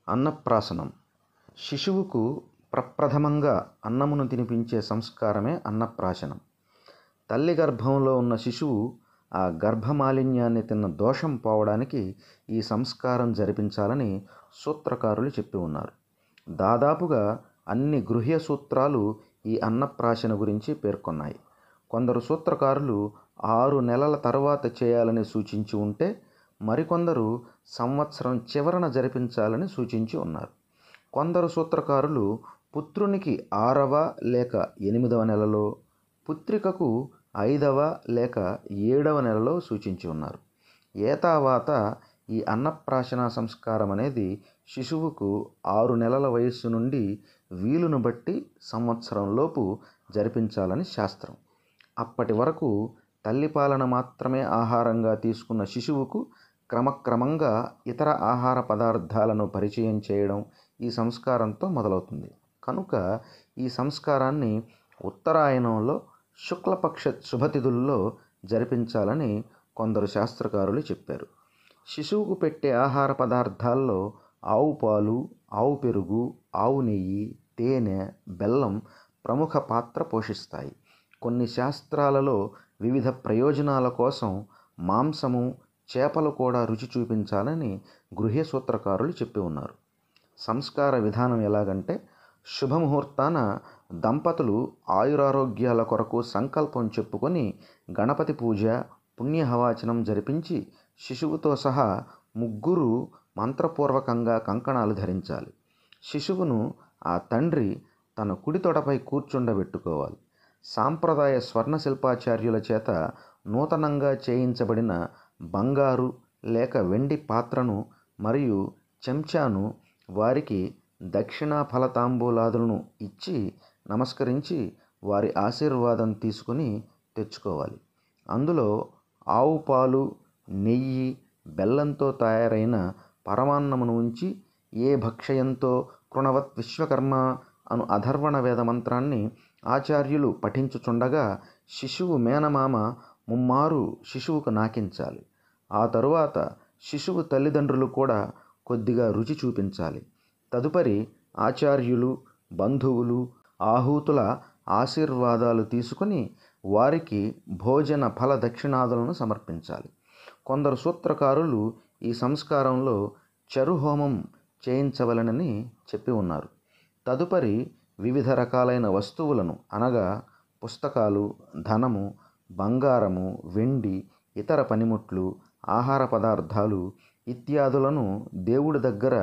అన్నప్రాసనం. శిశువుకు ప్రప్రథమంగా అన్నమును తినిపించే సంస్కారమే అన్నప్రాశనం. తల్లి గర్భంలో ఉన్న శిశువు ఆ గర్భమాలిన్యాన్ని తిన్న దోషం పోవడానికి ఈ సంస్కారం జరిపించాలని సూత్రకారులు చెప్పి ఉన్నారు. దాదాపుగా అన్ని గృహ్య సూత్రాలు ఈ అన్నప్రాశన గురించి పేర్కొన్నాయి. కొందరు సూత్రకారులు 6 నెలల తర్వాత చేయాలని సూచించి ఉంటే, మరికొందరు సంవత్సరం చివరన జరిపించాలని సూచించి ఉన్నారు. కొందరు సూత్రకారులు పుత్రునికి 6వ లేక 8వ నెలలో, పుత్రికకు 5వ లేక 7వ నెలలో సూచించి ఉన్నారు. ఏతావాత ఈ అన్నప్రాశన సంస్కారం అనేది శిశువుకు 6 నెలల వయస్సు నుండి వీలును బట్టి సంవత్సరంలోపు జరిపించాలని శాస్త్రం. అప్పటి వరకు తల్లిపాలన మాత్రమే ఆహారంగా తీసుకున్న శిశువుకు క్రమక్రమంగా ఇతర ఆహార పదార్థాలను పరిచయం చేయడం ఈ సంస్కారంతో మొదలవుతుంది. కనుక ఈ సంస్కారాన్ని ఉత్తరాయణంలో శుక్లపక్ష శుభతిథుల్లో జరిపించాలని కొందరు శాస్త్రకారులు చెప్పారు. శిశువుకు పెట్టే ఆహార పదార్థాల్లో ఆవు పాలు, ఆవు పెరుగు, ఆవు నెయ్యి, తేనె, బెల్లం ప్రముఖ పాత్ర పోషిస్తాయి. కొన్ని శాస్త్రాలలో వివిధ ప్రయోజనాల కోసం మాంసము, చేపలు కూడా రుచి చూపించాలని గృహ్య సూత్రకారులు చెప్పి ఉన్నారు. సంస్కార విధానం ఎలాగంటే, శుభముహూర్తాన దంపతులు ఆయురారోగ్యాల కొరకు సంకల్పం చెప్పుకొని గణపతి పూజ, పుణ్యహవాచనం జరిపించి శిశువుతో సహా ముగ్గురు మంత్రపూర్వకంగా కంకణాలు ధరించాలి. శిశువును ఆ తండ్రి తన కుడి తొడపై కూర్చుండబెట్టుకోవాలి. సాంప్రదాయ స్వర్ణ శిల్పాచార్యుల చేత నూతనంగా చేయించబడిన బంగారు లేక వెండి పాత్రను మరియు చెంచాను వారికి దక్షిణా ఫలతాంబూలాదులను ఇచ్చి నమస్కరించి వారి ఆశీర్వాదం తీసుకుని తెచ్చుకోవాలి. అందులో ఆవు పాలు, నెయ్యి, బెల్లంతో తయారైన పరమాన్నమును ఉంచి ఏ భక్షయంతో కృణవత్ విశ్వకర్మ అను అధర్వణ వేద మంత్రాన్ని ఆచార్యులు పఠించుచుండగా శిశువు మేనమామ ముమ్మారు శిశువుకు నాకించాలి. ఆ తరువాత శిశువు తల్లిదండ్రులు కూడా కొద్దిగా రుచి చూపించాలి. తదుపరి ఆచార్యులు, బంధువులు, ఆహూతుల ఆశీర్వాదాలు తీసుకుని వారికి భోజన ఫల దక్షిణాదులను సమర్పించాలి. కొందరు సూత్రకారులు ఈ సంస్కారంలో చరుహోమం చేయించవలెనని చెప్పి ఉన్నారు. తదుపరి వివిధ రకాలైన వస్తువులను అనగా పుస్తకాలు, ధనము, బంగారము, వెండి, ఇతర పనిముట్లు, ఆహార పదార్థాలు ఇత్యాదులను దేవుడి దగ్గర